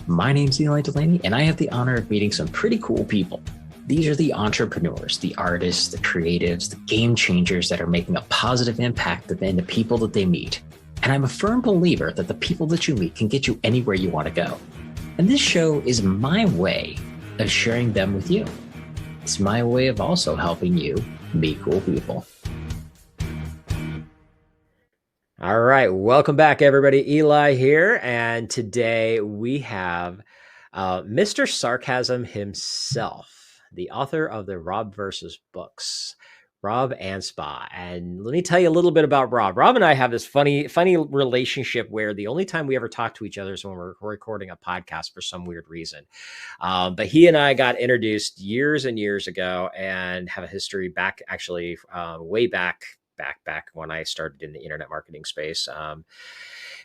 My name's Eli Delaney, and I have the honor of meeting some pretty cool people. These are the entrepreneurs, the artists, the creatives, the game changers that are making a positive impact in the people that they meet. And I'm a firm believer that the people that you meet can get you anywhere you want to go. And this show is my way of sharing them with you. It's my way of also helping you meet cool people. All right. Welcome back, everybody. Eli here. And today we have Mr. Sarcasm himself, the author of the Rob versus books, Rob Anspach. And let me tell you a little bit about Rob. Rob and I have this funny relationship where the only time we ever talk to each other is when we're recording a podcast for some weird reason. But he and I got introduced years and years ago and have a history back, actually, way back when I started in the internet marketing space.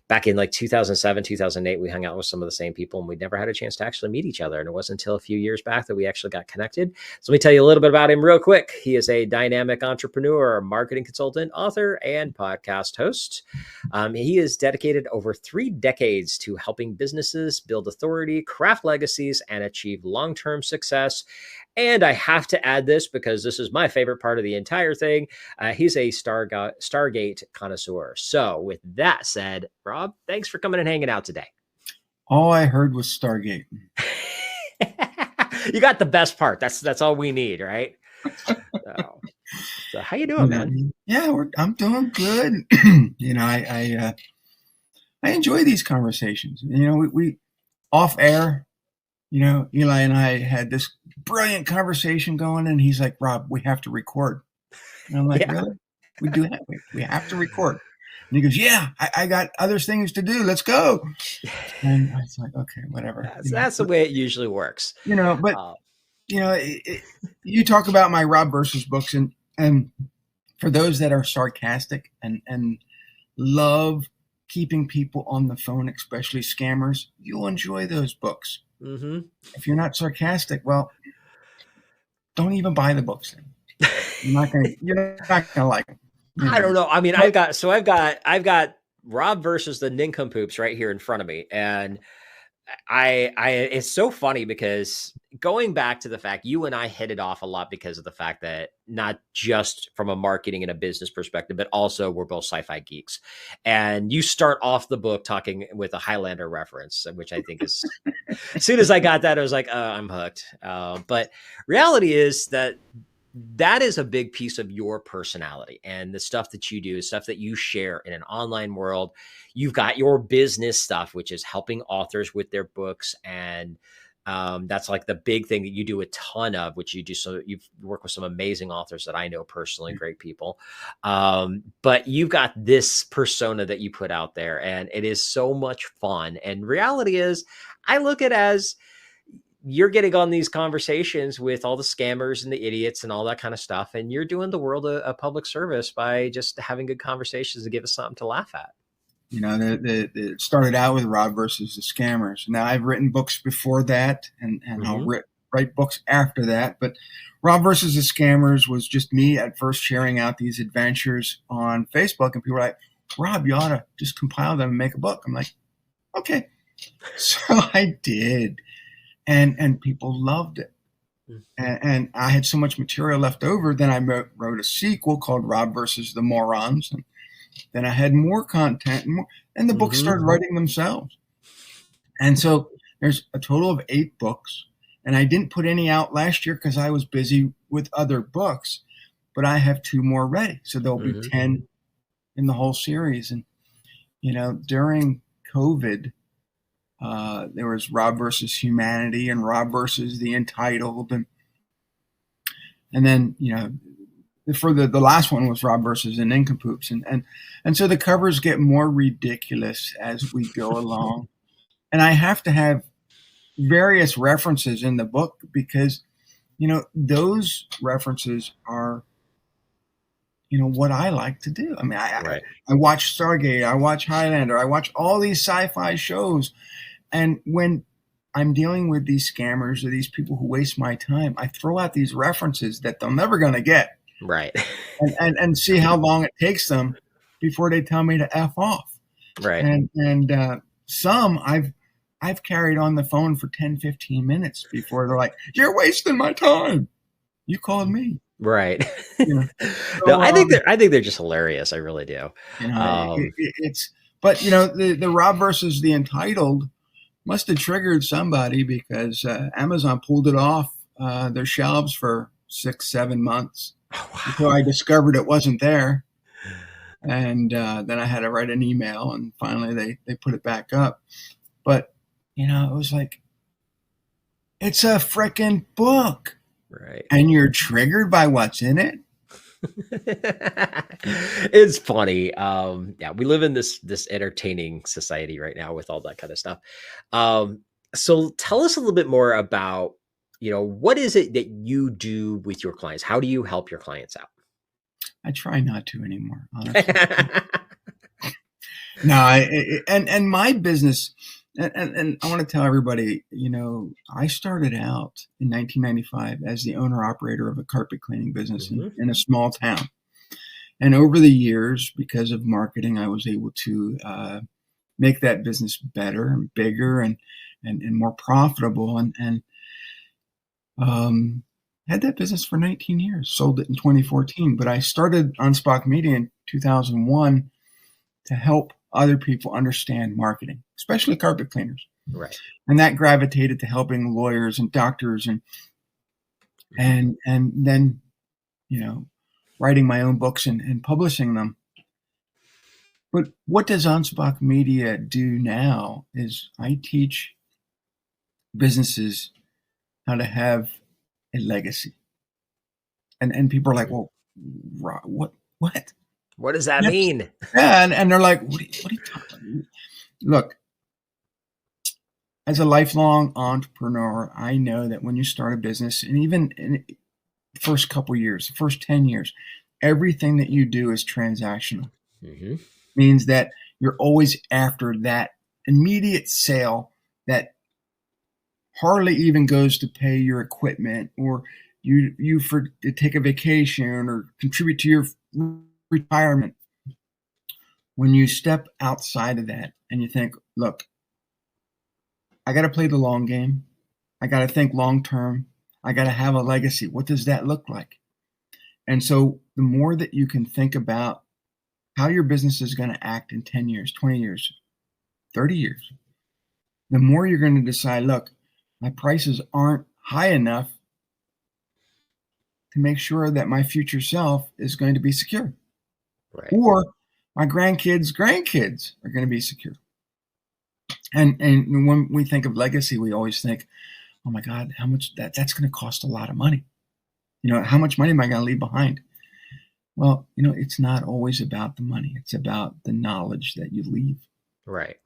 Back in like 2007, 2008, we hung out with some of the same people and we never had a chance to actually meet each other. And it wasn't until a few years back that we actually got connected. So let me tell you a little bit about him real quick. He is a dynamic entrepreneur, marketing consultant, author, and podcast host. He is dedicated over 3 decades to helping businesses build authority, craft legacies, and achieve long-term success. And I have to add this because this is my favorite part of the entire thing. He's a Stargate connoisseur. So with that said, Rob, thanks for coming and hanging out today. All I heard was Stargate. You got the best part. That's all we need, right? So how you doing, man? Yeah, I'm doing good. I enjoy these conversations. We off air. Eli and I had this brilliant conversation going, and he's like, "Rob, we have to record." And I'm like, yeah. Really? We do have we have to record. And he goes, "Yeah, I got other things to do. Let's go." And I was like, "Okay, whatever." That's the way it usually works. You talk about my Rob versus books, and for those that are sarcastic and love keeping people on the phone, especially scammers, you'll enjoy those books. Mm-hmm. If you're not sarcastic, well, don't even buy the books. You're not gonna like them. I don't know. I mean, I've got Rob versus the nincompoops right here in front of me, and I it's so funny because going back to the fact you and I hit it off a lot because of the fact that not just from a marketing and a business perspective, but also we're both sci-fi geeks. And you start off the book talking with a Highlander reference, which I think is, as soon as I got that, I was like, I'm hooked. But reality is that is a big piece of your personality and the stuff that you do, stuff that you share in an online world. You've got your business stuff, which is helping authors with their books. And that's like the big thing that you do a ton of, which you do. So you work with some amazing authors that I know personally, great people. But you've got this persona that you put out there and it is so much fun. And reality is I look at it as you're getting on these conversations with all the scammers and the idiots and all that kind of stuff. And you're doing the world a public service by just having good conversations to give us something to laugh at. It started out with Rob versus the scammers. Now I've written books before that and mm-hmm. I'll write books after that. But Rob versus the scammers was just me at first sharing out these adventures on Facebook. And people were like, "Rob, you ought to just compile them and make a book." I'm like, okay. So I did. And people loved it. And I had so much material left over. Then I wrote a sequel called Rob versus the Morons. And then I had more content and the books started writing themselves. And so there's a total of 8 books. And I didn't put any out last year because I was busy with other books. But I have 2 more ready. So there'll be 10 in the whole series. And, during COVID, there was Rob versus Humanity and Rob versus the Entitled. And then, for the last one was Rob versus the Nincompoops. And so the covers get more ridiculous as we go along. And I have to have various references in the book because, those references are, what I like to do. I mean, I watch Stargate, I watch Highlander, I watch all these sci-fi shows. And when I'm dealing with these scammers or these people who waste my time, I throw out these references that they're never going to get. Right. and see how long it takes them before they tell me to F off. Right. And some I've I've carried on the phone for 10, 15 minutes before they're like, "You're wasting my time. You called me." Right. You know. No, So I think they're just hilarious. I really do. it's but the Rob versus the Entitled must have triggered somebody because Amazon pulled it off their shelves for 6-7 months until I discovered it wasn't there. And then I had to write an email, and finally they put it back up. But, it was like, it's a freaking book. Right. And you're triggered by what's in it. It's funny. Yeah, we live in this entertaining society right now with all that kind of stuff. So tell us a little bit more about, what is it that you do with your clients? How do you help your clients out? I try not to anymore, honestly. No, and my business, and I want to tell everybody, I started out in 1995 as the owner operator of a carpet cleaning business in a small town. And over the years, because of marketing, I was able to make that business better and bigger and more profitable. And had that business for 19 years, sold it in 2014. But I started Anspach Media in 2001 to help other people understand marketing, especially carpet cleaners. Right. And that gravitated to helping lawyers and doctors and then, writing my own books and publishing them. But what does Anspach Media do now is I teach businesses how to have a legacy. And people are like, well, what? What does that mean? Yeah, and they're like, what are you talking about? Look, as a lifelong entrepreneur, I know that when you start a business, and even in the first couple years, the first 10 years, everything that you do is transactional. Means that you're always after that immediate sale that hardly even goes to pay your equipment or you for to take a vacation or contribute to your retirement. When you step outside of that and you think, look, I got to play the long game. I got to think long term. I got to have a legacy. What does that look like? And so the more that you can think about how your business is going to act in 10 years, 20 years, 30 years, the more you're going to decide, look, my prices aren't high enough to make sure that my future self is going to be secure. Right. Or my grandkids' grandkids are going to be secure. And when we think of legacy, we always think, oh my God, how much that's going to cost a lot of money. How much money am I going to leave behind? Well, it's not always about the money. It's about the knowledge that you leave. Right.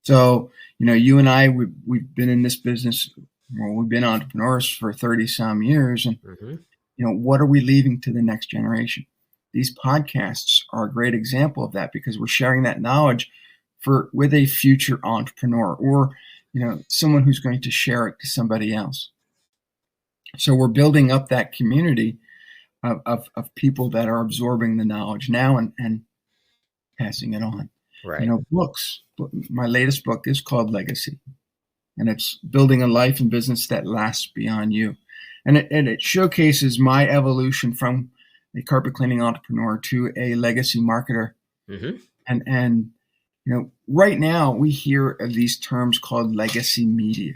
So, you and I, we've been in this business, we've been entrepreneurs for 30 some years. And, what are we leaving to the next generation? These podcasts are a great example of that because we're sharing that knowledge with a future entrepreneur or, someone who's going to share it to somebody else. So we're building up that community of people that are absorbing the knowledge now and passing it on. Right. Books. My latest book is called Legacy, and it's building a life and business that lasts beyond you. And it showcases my evolution from a carpet cleaning entrepreneur to a legacy marketer. And right now we hear of these terms called legacy media.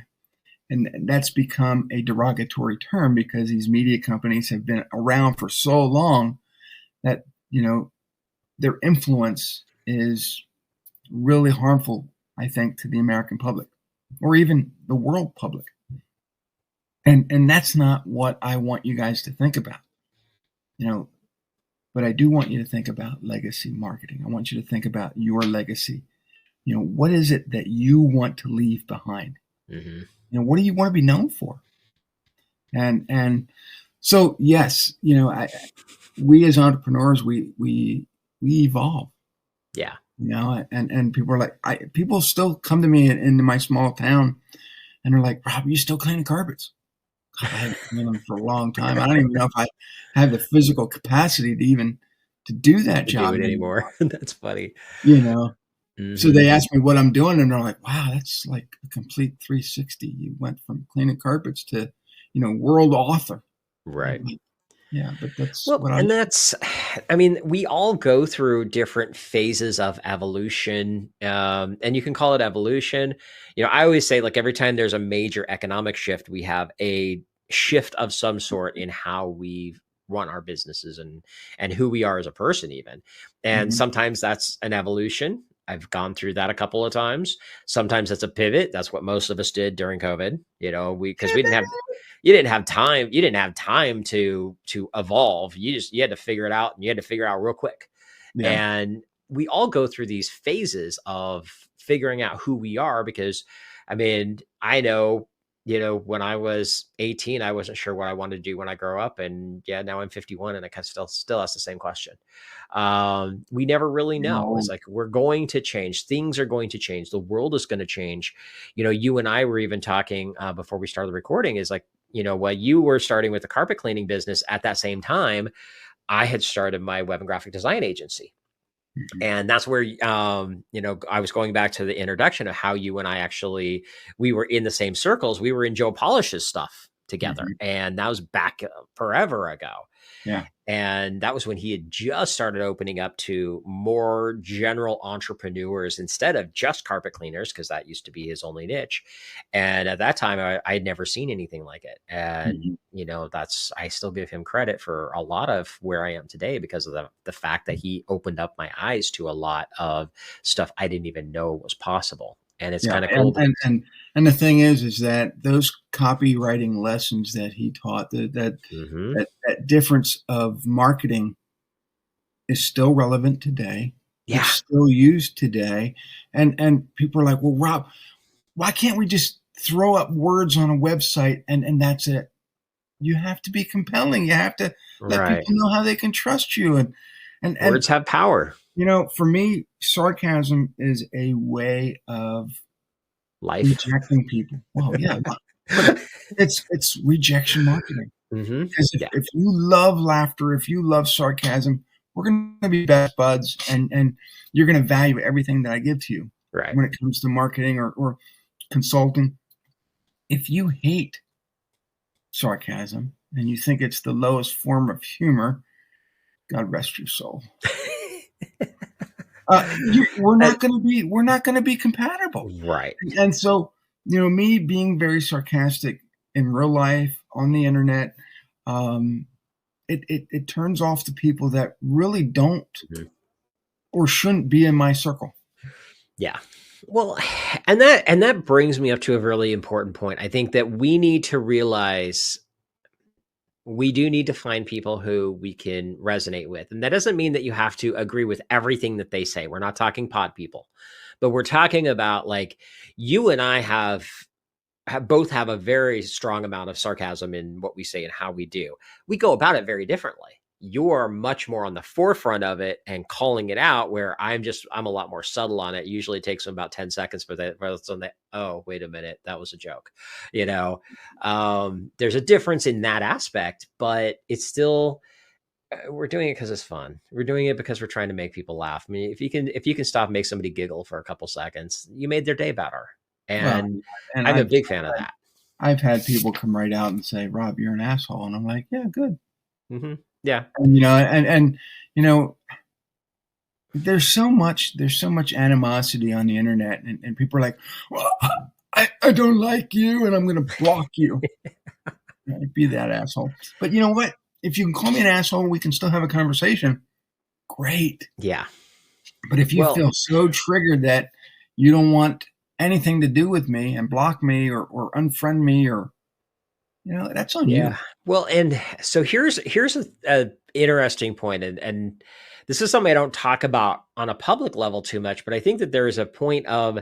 And that's become a derogatory term because these media companies have been around for so long that, their influence is really harmful, I think, to the American public or even the world public. And that's not what I want you guys to think about, but I do want you to think about legacy marketing. I want you to think about your legacy. What is it that you want to leave behind? What do you want to be known for? And so, yes, we as entrepreneurs, we evolve. Yeah. And people are like, people still come to me into my small town and they're like, Rob, you still cleaning carpets? God, I haven't cleaned them for a long time. I don't even know if I have the physical capacity to do that job do it anymore. That's funny. So they ask me what I'm doing, and they're like, "Wow, that's like a complete 360. You went from cleaning carpets to, world author." Right. Like, yeah, but that's Well, what I. and that's, I mean, we all go through different phases of evolution, and you can call it evolution. I always say, like, every time there's a major economic shift, we have a shift of some sort in how we run our businesses and who we are as a person, even. And Mhm. sometimes that's an evolution. I've gone through that a couple of times. Sometimes it's a pivot. That's what most of us did during COVID. Because we didn't have time. You didn't have time to evolve. You had to figure it out, and you had to figure it out real quick. Yeah. And we all go through these phases of figuring out who we are, because I mean, I know, when I was 18, I wasn't sure what I wanted to do when I grow up. And yeah, now I'm 51 and I kind of still ask the same question. We never really know. It's No. like, we're going to change. Things are going to change. The world is going to change. You and I were even talking before we started recording, is like, while you were starting with the carpet cleaning business, at that same time, I had started my web and graphic design agency. Mhm. And that's where, I was going back to the introduction of how you and I actually, we were in the same circles. We were in Joe Polish's stuff together. Mhm. And that was back forever ago. Yeah. And that was when he had just started opening up to more general entrepreneurs instead of just carpet cleaners, because that used to be his only niche. And at that time, I had never seen anything like it. And, Mhm. I still give him credit for a lot of where I am today, because of the fact that he opened up my eyes to a lot of stuff I didn't even know was possible. And it's Yeah, kind of cool and because, the thing is that those copywriting lessons that he taught, Mhm. that difference of marketing is still relevant today. It's Yeah, still used today, and people are like, "Well, Rob, why can't we just throw up words on a website and that's it?" You have to be compelling. You have to let people right. know how they can trust you, and Words have power. for me, sarcasm is a way of Life. rejecting people. Well, yeah, but it's rejection marketing. Hmm. Because if, Yeah, if you love laughter, if you love sarcasm, we're going to be best buds, and you're going to value everything that I give to you right. when it comes to marketing or consulting. If you hate sarcasm and you think it's the lowest form of humor, God rest your soul. We're And not going to be compatible. right. And so, me being very sarcastic in real life, on the internet, um, it turns off the people that really don't Mhm. or shouldn't be in my circle. Yeah. Well, and that brings me up to a really important point. I think that we need to realize we do need to find people who we can resonate with. And that doesn't mean that you have to agree with everything that they say. We're not talking pod people, but we're talking about, like, you and I both have a very strong amount of sarcasm in what we say and how we do. We go about it very differently. You're much more on the forefront of it and calling it out, where I'm a lot more subtle on it. Usually it takes them about 10 seconds for that. Oh, wait a minute, that was a joke. You know, there's a difference in that aspect, but it's still, we're doing it because it's fun. We're doing it because we're trying to make people laugh. I mean, if you can stop and make somebody giggle for a couple seconds, you made their day better. Well, And and I'm a big fan of that. I've had people come right out and say, "Rob, you're an asshole," and I'm like, "Yeah, good." Yeah. And you know, there's so much animosity on the internet, and people are like, "Well, I don't like you, and I'm going to block you." Yeah, be that asshole. But you know what? If you can call me an asshole, we can still have a conversation. Great. Yeah. But if you Well, feel so triggered that you don't want anything to do with me and block me or unfriend me, or that's on you. yeah. Well, and so here's a interesting point, and this is something I don't talk about on a public level too much, but I think that there is a point of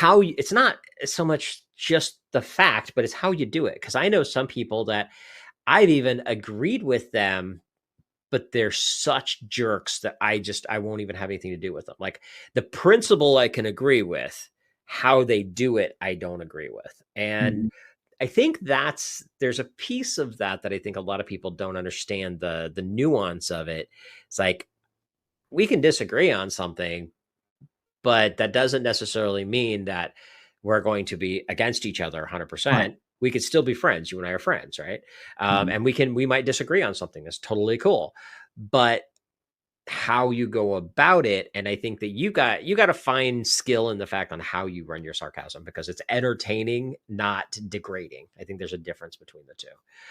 it's not so much just the fact, but it's how you do it. Because I know some people that I've even agreed with them, but they're such jerks that I won't even have anything to do with them. Like, the principle I can agree with, how they do it, I don't agree with. And Mhm. I think there's a piece of that I think a lot of people don't understand, the nuance of it. It's like, we can disagree on something, but that doesn't necessarily mean that we're going to be against each other 100%. Right. We could still be friends. You and I are friends, right? Mhm. And we might disagree on something. That's totally cool. But how you go about it, and I think that you got to find skill in the fact on how you run your sarcasm, because it's entertaining, not degrading. I think there's a difference between the two.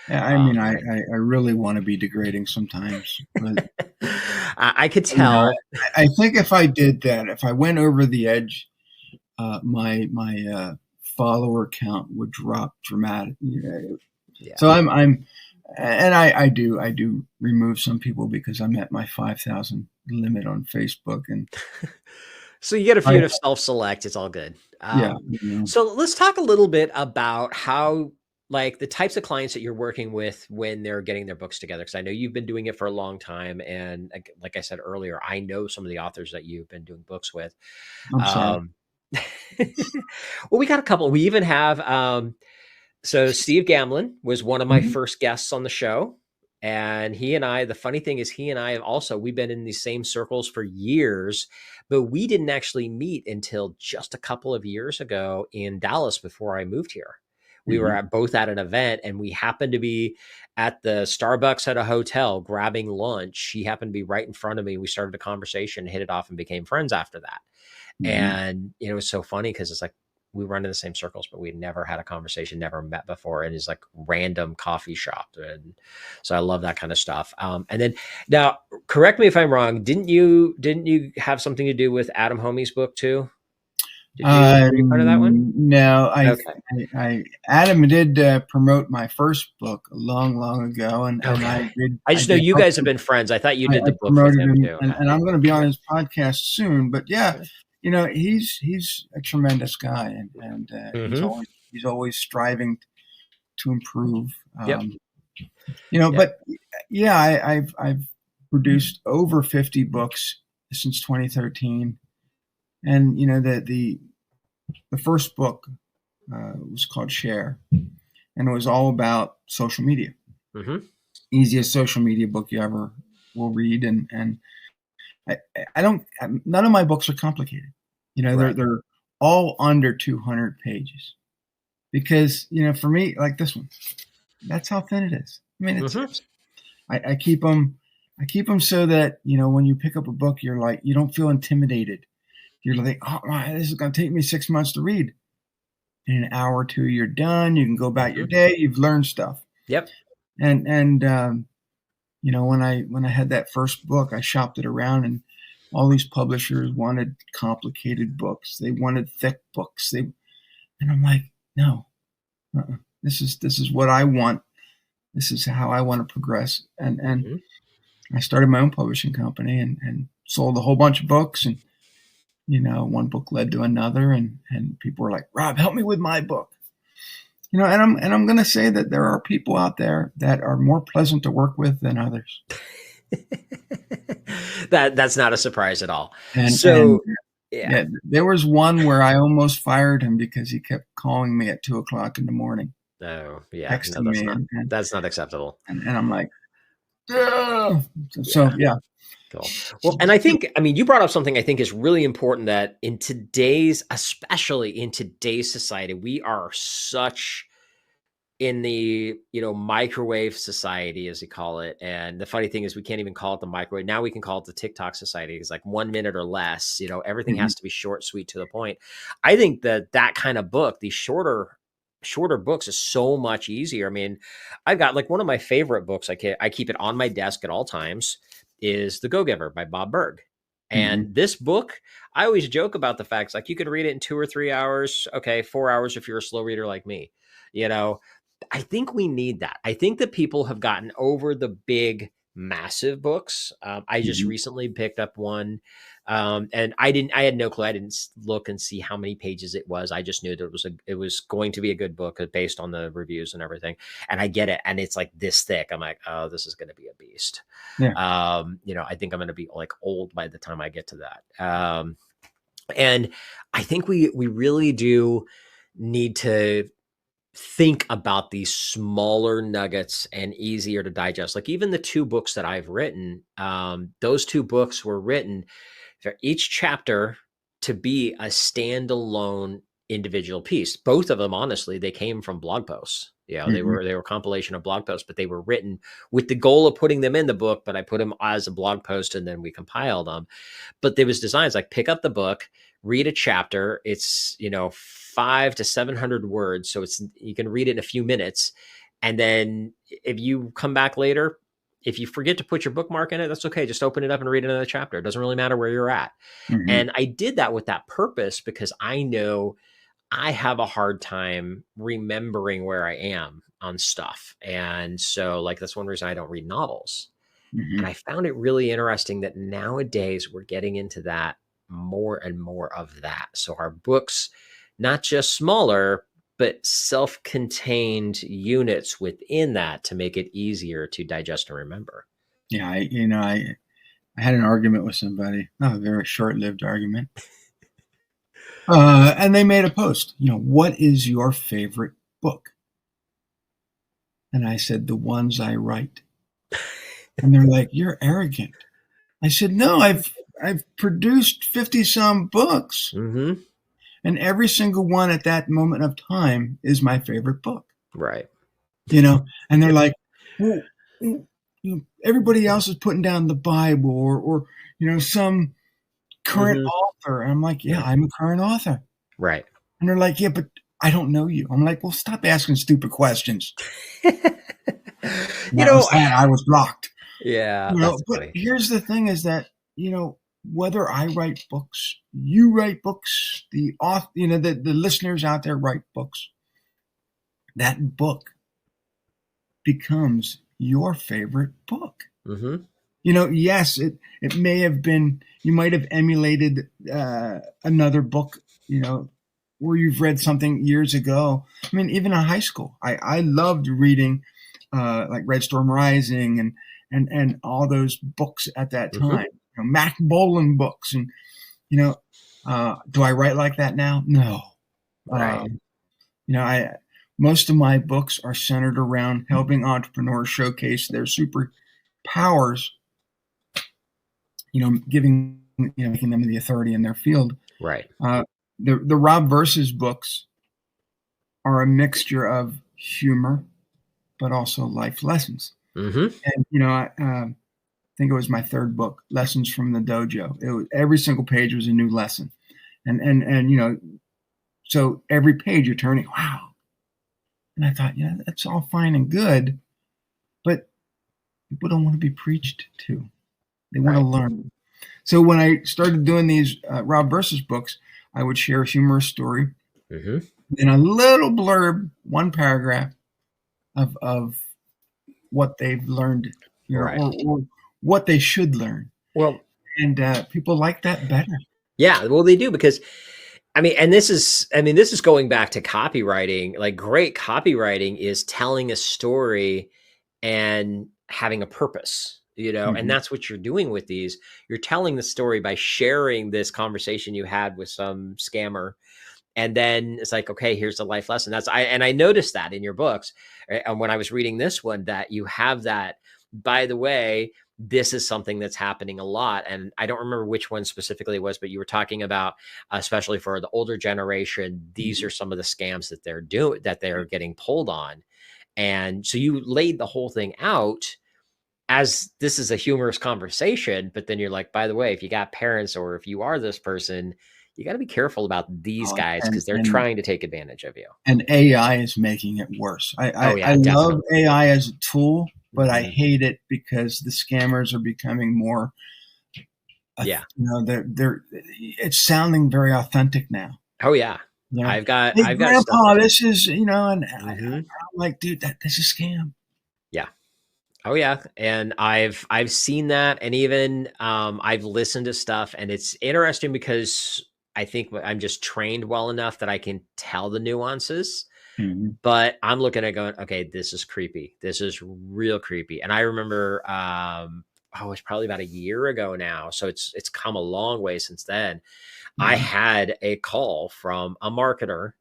Yeah, I mean, I really want to be degrading sometimes, but I could you know, tell. I think if I did that, if I went over the edge, my follower count would drop dramatically. Yeah. So and I do remove some people because I'm at my 5,000 limit on Facebook, and So you get a I few to self-select. It's all good. yeah, you know, So let's talk a little bit about how, like, the types of clients that you're working with when they're getting their books together. Because I know you've been doing it for a long time, and like I said earlier, I know some of the authors that you've been doing books with. I'm sorry. Um, well, we got a couple. We even have so Steve Gamlin was one of my Mhm. first guests on the show. And he and I, the funny thing is, he and I have also, we've been in these same circles for years, but we didn't actually meet until just a couple of years ago in Dallas before I moved here. We were Mhm. both at an event, and we happened to be at the Starbucks at a hotel grabbing lunch. He happened to be right in front of me. We started a conversation, hit it off, and became friends after that. Mhm. And it was so funny because it's like we run in the same circles, but we never had a conversation, never met before. And it's like random coffee shop. And so I love that kind of stuff. And then now, correct me if I'm wrong. Didn't you have something to do with Adam Homey's book too? Were you part of that one? No, Okay. Adam did promote my first book a long, long ago, and Okay. I I just know did you help guys have him. been friends. I thought you I did the book with promoted him him, too. and I'm going to be on Yeah. his podcast soon. But yeah, Yeah. you know, he's a tremendous guy, and Mm-hmm. he's always striving to improve. Yep. You know, Yep. but yeah, I've produced over 50 books since 2013, and you know the first book was called Share, and it was all about social media. Mm-hmm. Easiest social media book you ever will read, and I, I don't. None of my books are complicated. You know, Right. they're all under 200 pages because you know, for me, like this one, that's how thin it is. I mean, Mm-hmm. I keep them. I keep them so that you know when you pick up a book, you're like you don't feel intimidated. You're like, oh, my, this is going to take me 6 months to read. In an hour or two, you're done. You can go about your Mm-hmm. day. You've learned stuff. Yep. And you know when I had that first book, I shopped it around, and all these publishers wanted complicated books. They wanted thick books. And I'm like, no, this is what I want. This is how I want to progress. And Mm-hmm. I started my own publishing company and sold a whole bunch of books. And you know, one book led to another, and people were like, Rob, help me with my book. You know, and I'm going to say that there are people out there that are more pleasant to work with than others. That's not a surprise at all. And So yeah. yeah, there was one where I almost fired him because he kept calling me at 2 o'clock in the morning, Oh, yeah. No, texting me, that's not acceptable. and I'm like, ugh. So Yeah. yeah, Cool. Well, and I think, I mean, you brought up something I think is really important, that in today's, especially in today's society, we are such in the, microwave society, as we call it. And the funny thing is, we can't even call it the microwave. Now we can call it the TikTok society. It's like 1 minute or less, everything mhm, has to be short, sweet, to the point. I think that kind of book, these shorter books, is so much easier. I mean, I've got like one of my favorite books. I keep it on my desk at all times, is The Go-Giver by Bob Berg. mhm, And this book, I always joke about the facts, like, you could read it in 2 or 3 hours. Okay, 4 hours if you're a slow reader like me. You know, I think we need that. I think that people have gotten over the big, massive books. I just mhm. recently picked up one, and I had no clue. I didn't look and see how many pages it was. I just knew that it was going to be a good book, based on the reviews and everything. And I get it, and it's like this thick. I'm like, oh, this is going to be a beast. Yeah, I think I'm going to be like old by the time I get to that. And I think we really do need to think about these smaller nuggets and easier to digest. Like, even the two books that I've written, those two books were written for each chapter to be a standalone individual piece. Both of them, honestly, they came from blog posts. They Mm-hmm. were a compilation of blog posts, but they were written with the goal of putting them in the book. But I put them as a blog post, and then we compiled them. But there was designs like pick up the book, read a chapter. It's 500 to 700 words, so you can read it in a few minutes, and then if you come back later, if you forget to put your bookmark in it, that's okay. Just open it up and read another chapter. It doesn't really matter where you're at. Mm-hmm. And I did that with that purpose because I know I have a hard time remembering where I am on stuff. And so, like, that's one reason I don't read novels. Mm-hmm. And I found it really interesting that nowadays we're getting into that more and more of that. So our books, not just smaller, but self-contained units within that to make it easier to digest and remember. Yeah, I had an argument with somebody, not a very short-lived argument, and they made a post. What is your favorite book? And I said, the ones I write. And they're like, you're arrogant. I said, no, I've produced 50 some books, Mm-hmm. and every single one at that moment of time is my favorite book. Right. And they're like, well, everybody else is putting down the Bible or some current author. And I'm like, yeah, I'm a current author. Right. And they're like, yeah, but I don't know you. I'm like, well, stop asking stupid questions. I was blocked. Yeah. But Funny. here's the thing is that, whether I write books, you write books, the author, the listeners out there write books, that book becomes your favorite book. Mm-hmm. Yes, it may have been, you might have emulated another book, where you've read something years ago. I mean, even in high school, I loved reading like Red Storm Rising and all those books at that time. Mac Bolan books. And, do I write like that now? No. Right. Most of my books are centered around helping entrepreneurs showcase their superpowers, making them the authority in their field. Right. The Rob Versus books are a mixture of humor, but also life lessons. Mm-hmm. And, I think it was my third book, Lessons from the Dojo. It was, every single page was a new lesson. And so every page you're turning, wow. And I thought, that's all fine and good, but people don't want to be preached to. They want to learn. So when I started doing these Rob Versus books, I would share a humorous story and a little blurb, one paragraph of what they've learned, or what they should learn. Well, and people like that better. Yeah, well, they do because, this is going back to copywriting. Like, great copywriting is telling a story and having a purpose, and that's what you're doing with these. You're telling the story by sharing this conversation you had with some scammer. And then it's like, okay, here's the life lesson. I noticed that in your books. And when I was reading this one, that you have that, by the way, this is something that's happening a lot. And I don't remember which one specifically it was, but you were talking about, especially for the older generation, these are some of the scams that they're getting pulled on. And so you laid the whole thing out as this is a humorous conversation, but then you're like, by the way, if you got parents or if you are this person, you got to be careful about these guys because they're trying to take advantage of you. And AI is making it worse. I love AI as a tool, but I hate it because the scammers are becoming more. It's sounding very authentic now. Oh yeah, I've got Grandpa, this is and I'm like, dude, this is a scam. Yeah. Oh yeah, and I've seen that, and even I've listened to stuff, and it's interesting because I think I'm just trained well enough that I can tell the nuances. But I'm looking at going, okay, this is creepy. This is real creepy. And I remember, it's probably about a year ago now. So it's come a long way since then. I had a call from a marketer,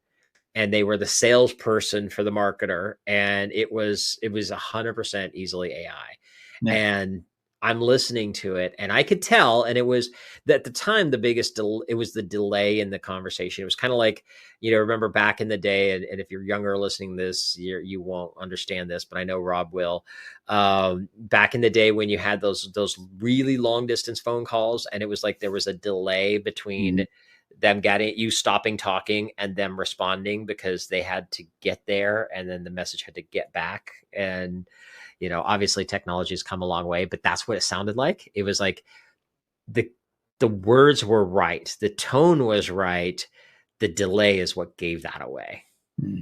and they were the salesperson for the marketer, and it was 100% easily AI. And I'm listening to it, and I could tell, and it was at the time the biggest. It was the delay in the conversation. It was kind of like, remember back in the day, and if you're younger listening to this, you won't understand this, but I know Rob will. Back in the day when you had those really long distance phone calls, and it was like there was a delay between them getting you stopping talking and them responding because they had to get there, and then the message had to get back. And obviously technology has come a long way, but that's what it sounded like. It was like the words were right, the tone was right, the delay is what gave that away.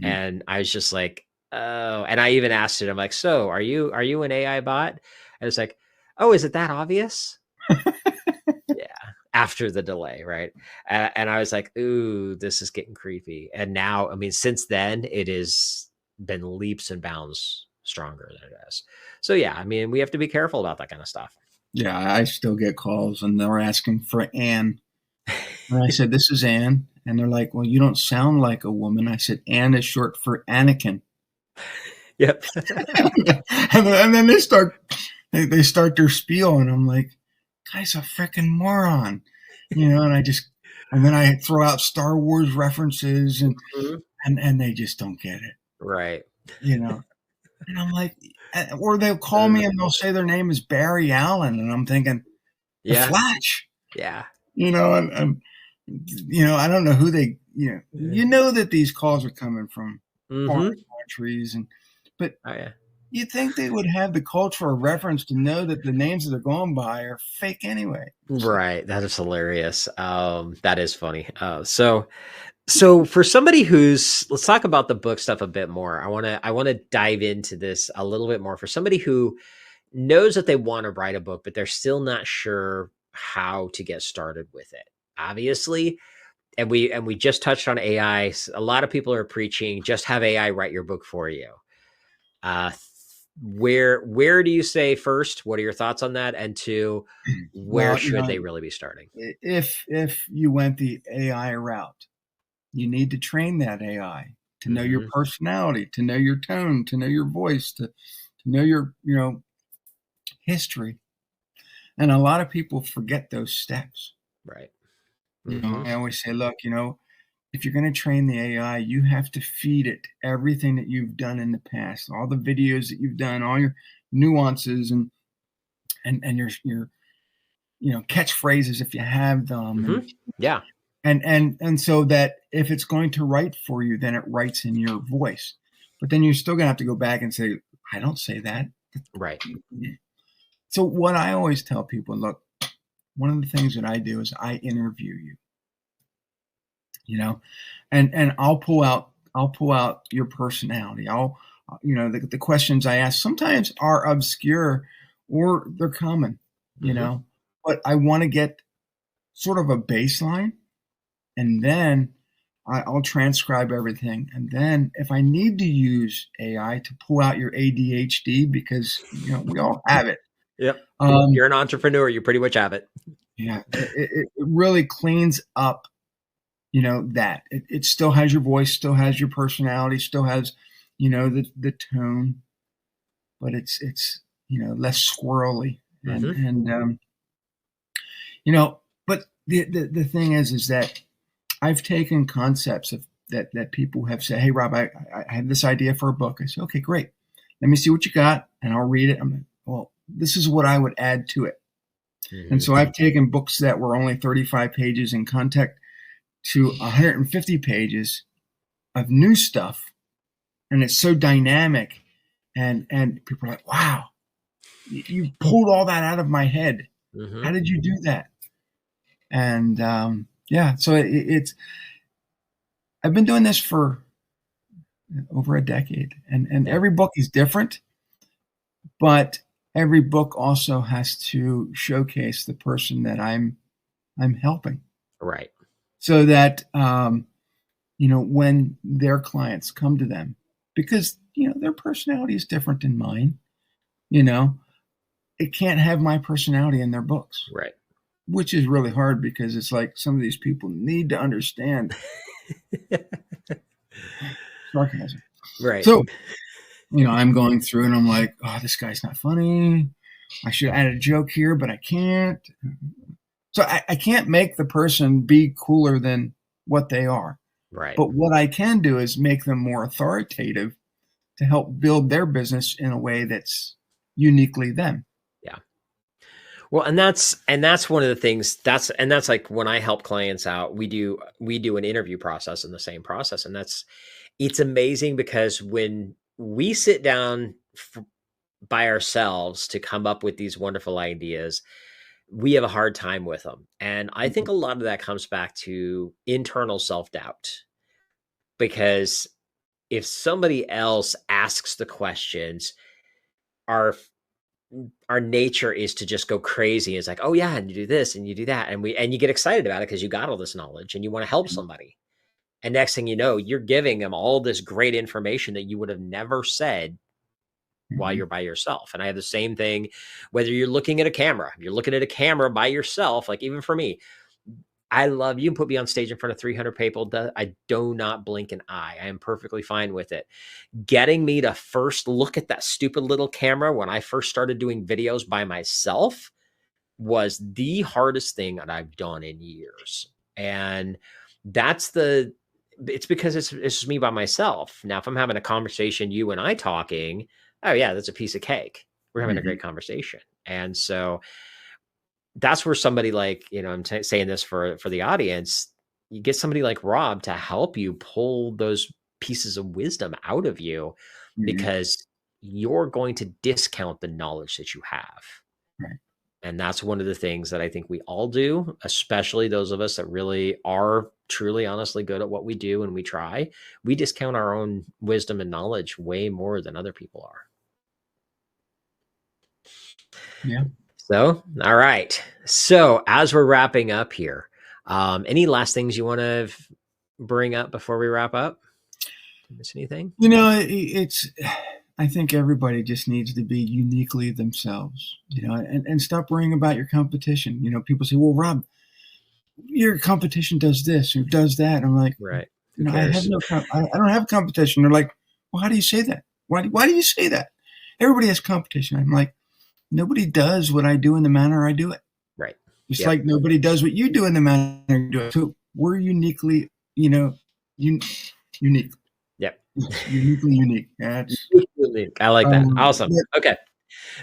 And I was just like, oh. And I even asked it, I'm like, so are you an AI bot? And it's like, oh, is it that obvious? Yeah, after the delay, right? And I was like, ooh, this is getting creepy. And now, I mean, since then, it has been leaps and bounds stronger than it is. So yeah, I mean, we have to be careful about that kind of stuff. Yeah, I still get calls and they're asking for Anne. And I said, this is Anne. And they're like, well, you don't sound like a woman. I said, Anne is short for Anakin. Yep. and then they start their spiel, and I'm like, guy's a freaking moron, and then I throw out Star Wars references, and they just don't get it. Right. And I'm like, or they'll call me and they'll say their name is Barry Allen, and I'm thinking, The Flash. Yeah. And I don't know who they, that these calls are coming from foreign countries, but you think they would have the cultural reference to know that the names that they're going by are fake anyway. Right. That is hilarious. That is funny. So for somebody let's talk about the book stuff a bit more. I want to dive into this a little bit more for somebody who knows that they want to write a book, but they're still not sure how to get started with it. Obviously, and we just touched on AI. A lot of people are preaching, just have AI write your book for you. Where do you say first? What are your thoughts on that? And two, where should they really be starting? If you went the AI route, you need to train that AI to know your personality, to know your tone, to know your voice, to know your history. And a lot of people forget those steps. Right. I always say, look, if you're going to train the AI, you have to feed it everything that you've done in the past, all the videos that you've done, all your nuances and your catchphrases if you have them. Yeah. And so that if it's going to write for you, then it writes in your voice. But then you're still going to have to go back and say, I don't say that. Right. So what I always tell people, look, one of the things that I do is I interview you. And I'll pull out your personality. The questions I ask sometimes are obscure or they're common, but I want to get sort of a baseline, and then I'll transcribe everything. And then if I need to use AI to pull out your ADHD, because, we all have it. Yep. You're an entrepreneur. You pretty much have it. Yeah. It really cleans up that it still has your voice, still has your personality, still has, the tone, but it's less squirrely. And but the thing is that I've taken concepts that people have said, hey, Rob, I have this idea for a book. I say, okay, great. Let me see what you got. And I'll read it. I'm like, well, this is what I would add to it. And so I've taken books that were only 35 pages in context to 150 pages of new stuff, and it's so dynamic, and people are like, wow, you pulled all that out of my head. How did you do that? And so it's I've been doing this for over a decade, and every book is different, but every book also has to showcase the person that I'm helping, right? So that, when their clients come to them, because, their personality is different than mine, it can't have my personality in their books. Right. Which is really hard, because it's like some of these people need to understand sarcasm. Right. So, I'm going through and I'm like, oh, this guy's not funny. I should add a joke here, but I can't. So I can't make the person be cooler than what they are. Right. But what I can do is make them more authoritative to help build their business in a way that's uniquely them. Yeah. Well, and that's one of the things that's like when I help clients out, we do an interview process in the same process. And it's amazing because when we sit down by ourselves to come up with these wonderful ideas, we have a hard time with them. And I think a lot of that comes back to internal self-doubt, because if somebody else asks the questions, our nature is to just go crazy. It's like, oh yeah, and you do this and you do that. And you get excited about it because you got all this knowledge and you want to help somebody. And next thing you know, you're giving them all this great information that you would have never said while you're by yourself. And I have the same thing, whether you're looking at a camera, by yourself. Like even for me, I love, you can put me on stage in front of 300 people. I do not blink an eye. I am perfectly fine with it. Getting me to first look at that stupid little camera when I first started doing videos by myself was the hardest thing that I've done in years. And it's because it's just me by myself. Now, if I'm having a conversation, you and I talking, oh yeah, that's a piece of cake. We're having a great conversation. And so that's where somebody like, I'm saying this for the audience, you get somebody like Rob to help you pull those pieces of wisdom out of you, because you're going to discount the knowledge that you have. Right. And that's one of the things that I think we all do, especially those of us that really are truly, honestly good at what we do and we try. We discount our own wisdom and knowledge way more than other people are. Yeah. So, all right. So as we're wrapping up here, any last things you want to bring up before we wrap up? Did I miss anything? I think everybody just needs to be uniquely themselves, and stop worrying about your competition. People say, well, Rob, your competition does this or does that. I'm like, right. I don't have competition. They're like, well, how do you say that? Why do you say that? Everybody has competition. I'm like, nobody does what I do in the manner I do it. Right. Just like nobody does what you do in the manner you do it. So we're uniquely, unique. Yep. Uniquely unique. I like that. Awesome. Okay.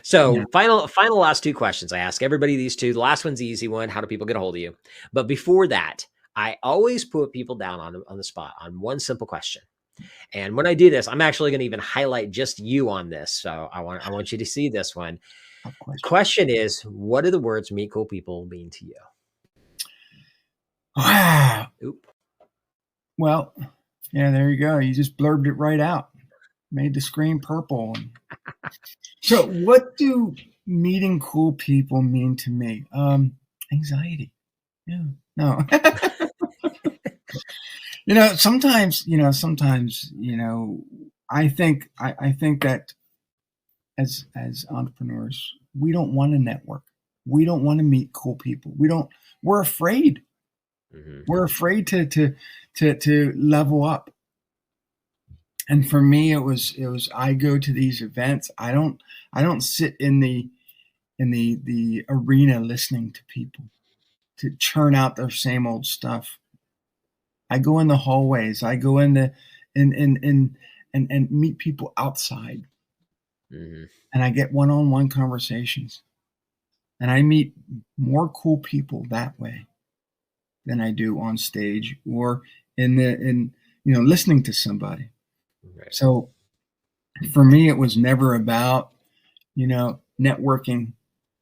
So final last two questions. I ask everybody these two. The last one's the easy one. How do people get a hold of you? But before that, I always put people down on the spot on one simple question. And when I do this, I'm actually going to even highlight just you on this. So I want you to see this one. The question is, what do the words meet cool people mean to you? Wow. Oop. Well, yeah, there you go. You just blurbed it right out. Made the screen purple. So what do meeting cool people mean to me? Anxiety. Yeah. No. Sometimes, I think that as entrepreneurs, we don't want to network. We don't want to meet cool people. We're afraid. We're afraid to level up. And for me, it was I go to these events. I don't sit in the arena listening to people to churn out their same old stuff. I go in the hallways. I go in and meet people outside. And I get one-on-one conversations. And I meet more cool people that way than I do on stage or in listening to somebody. Right. So for me, it was never about, networking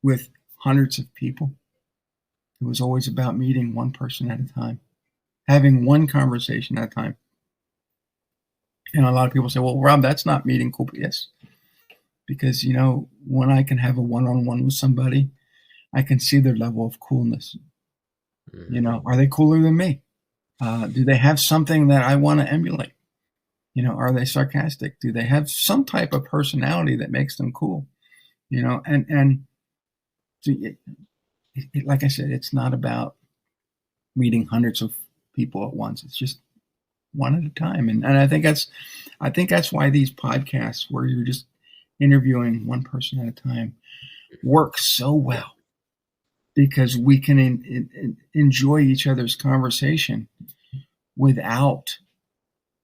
with hundreds of people. It was always about meeting one person at a time, having one conversation at a time. And a lot of people say, well, Rob, that's not meeting cool people. Yes. Because, when I can have a one-on-one with somebody, I can see their level of coolness. Are they cooler than me? Do they have something that I want to emulate? Are they sarcastic? Do they have some type of personality that makes them cool? And so like I said, it's not about meeting hundreds of people at once. It's just one at a time. And I think that's why these podcasts where you're just interviewing one person at a time work so well because we can enjoy each other's conversation without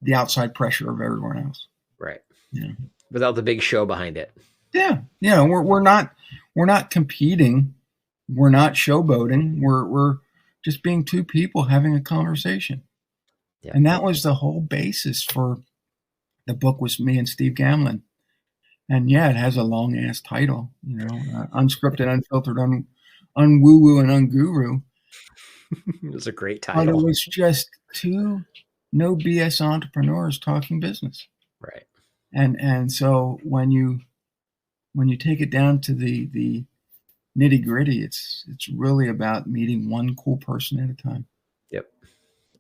the outside pressure of everyone else. Right. Yeah. Without the big show behind it. Yeah. Yeah. We're not competing. We're not showboating. We're just being two people having a conversation. Yeah. And that was the whole basis for the book with me and Steve Gamlin. And yeah, it has a long ass title, unscripted, unfiltered, unwoo-woo, and unguru. It was a great title. But it was just two no BS entrepreneurs talking business. Right. And so when you take it down to the nitty gritty, it's really about meeting one cool person at a time. Yep.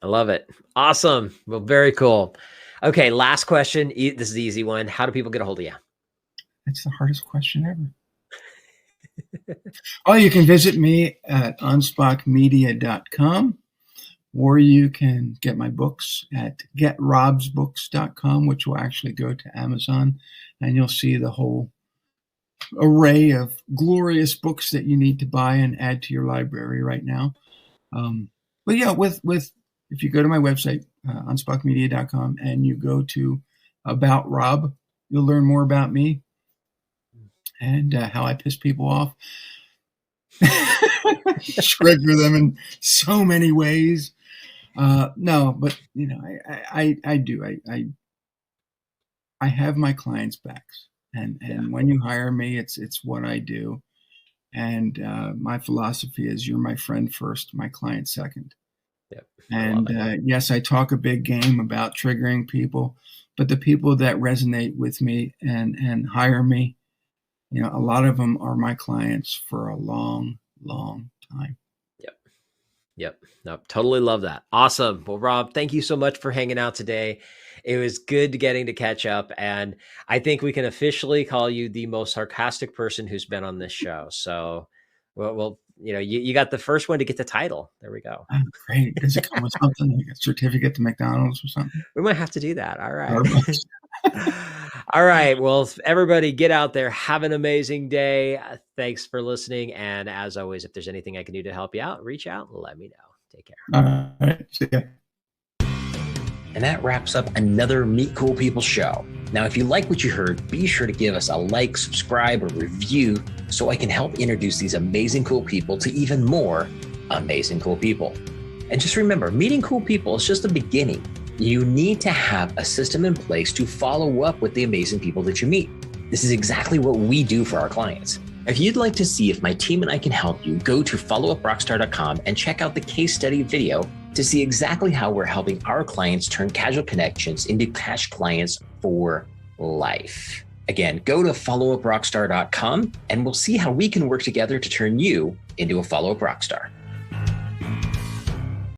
I love it. Awesome. Well, very cool. Okay. Last question. This is the easy one. How do people get a hold of you? That's the hardest question ever. Oh, you can visit me at anspachmedia.com, or you can get my books at getrobsbooks.com, which will actually go to Amazon, and you'll see the whole array of glorious books that you need to buy and add to your library right now. But yeah, with if you go to my website, anspachmedia.com, and you go to About Rob, you'll learn more about me and how I piss people off. Trigger them in so many ways. No, but I do. I have my clients' backs. And when you hire me, it's what I do. And my philosophy is you're my friend first, my client second. Yep. And yes, I talk a big game about triggering people, but the people that resonate with me and hire me, a lot of them are my clients for a long, long time. Yep. No, totally love that. Awesome. Well, Rob, thank you so much for hanging out today. It was good getting to catch up. And I think we can officially call you the most sarcastic person who's been on this show. So, well, you got the first one to get the title. There we go. Oh, great. Does it come with something like a certificate to McDonald's or something? We might have to do that. All right. All right. Well, everybody get out there. Have an amazing day. Thanks for listening. And as always, if there's anything I can do to help you out, reach out and let me know. Take care. All right. See ya. And that wraps up another Meet Cool People show. Now, if you like what you heard, be sure to give us a like, subscribe, or review so I can help introduce these amazing cool people to even more amazing cool people. And just remember, meeting cool people is just the beginning. You need to have a system in place to follow up with the amazing people that you meet. This is exactly what we do for our clients. If you'd like to see if my team and I can help you, go to followuprockstar.com and check out the case study video to see exactly how we're helping our clients turn casual connections into cash clients for life. Again, go to followuprockstar.com and we'll see how we can work together to turn you into a follow-up rockstar.